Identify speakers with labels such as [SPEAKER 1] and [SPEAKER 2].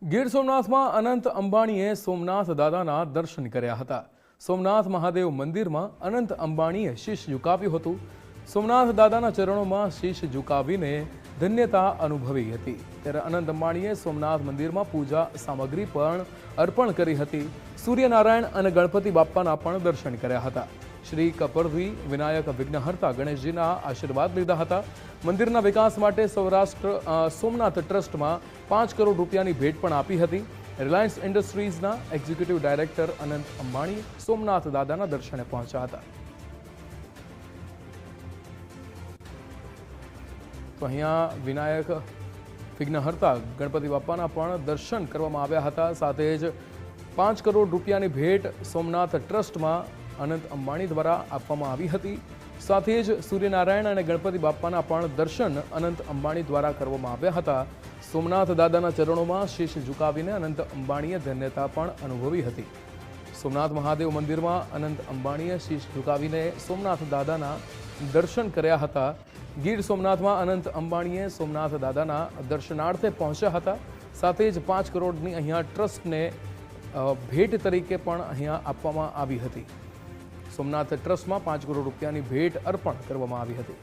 [SPEAKER 1] ગીર સોમનાથમાં અનંત અંબાણીએ સોમનાથ દાદાના દર્શન કર્યા હતા। સોમનાથ મહાદેવ મંદિરમાં અનંત અંબાણીએ શીશ ઝુકાવ્યું હતું। સોમનાથ દાદાના ચરણોમાં શીશ ઝુકાવીને ધન્યતા અનુભવી હતી। ત્યારે અનંત અંબાણીએ સોમનાથ મંદિરમાં પૂજા સામગ્રી પણ અર્પણ કરી હતી। સૂર્યનારાયણ અને ગણપતિ બાપ્પાના પણ દર્શન કર્યા હતા। શ્રી કપરધી વિનાયક વિઘ્નહર્તા ગણેશજીના આશીર્વાદ લીધા હતા। મંદિરના વિકાસ માટે સૌરાષ્ટ્ર સોમનાથ ટ્રસ્ટમાં 5 કરોડ રૂપિયાની ભેટ પણ આપી હતી। રિલાયન્સ ઇન્ડસ્ટ્રીઝના એક્ઝિક્યુટિવ ડાયરેક્ટર અનંત અંબાણી સોમનાથ દાદાના દર્શને પહોંચ્યા હતા। તો અહીંયા વિનાયક વિઘ્નહર્તા ગણપતિ બાપ્પાના પણ દર્શન કરવામાં આવ્યા હતા। સાથે જ 5 કરોડ રૂપિયાની ભેટ સોમનાથ ટ્રસ્ટમાં અનંત અંબાણી દ્વારા આપવામાં આવી હતી। સાથે જ સૂર્યનારાયણ અને ગણપતિ બાપ્પાના પણ દર્શન અનંત અંબાણી દ્વારા કરવામાં આવ્યા હતા। સોમનાથ દાદાના ચરણોમાં શીશ ઝુકાવીને અનંત અંબાણીએ ધન્યતા પણ અનુભવી હતી। સોમનાથ મહાદેવ મંદિરમાં અનંત અંબાણીએ શીશ ઝુકાવીને સોમનાથ દાદાના દર્શન કર્યા હતા। ગીર સોમનાથમાં અનંત અંબાણીએ સોમનાથ દાદાના દર્શનાર્થે પહોંચ્યા હતા। સાથે જ 5 કરોડની અહીંયા ટ્રસ્ટને ભેટ તરીકે પણ અહીંયા આપવામાં આવી હતી। સોમનાથ ટ્રસ્ટમાં 5 કરોડ રૂપિયાની ભેટ અર્પણ કરવામાં આવી હતી।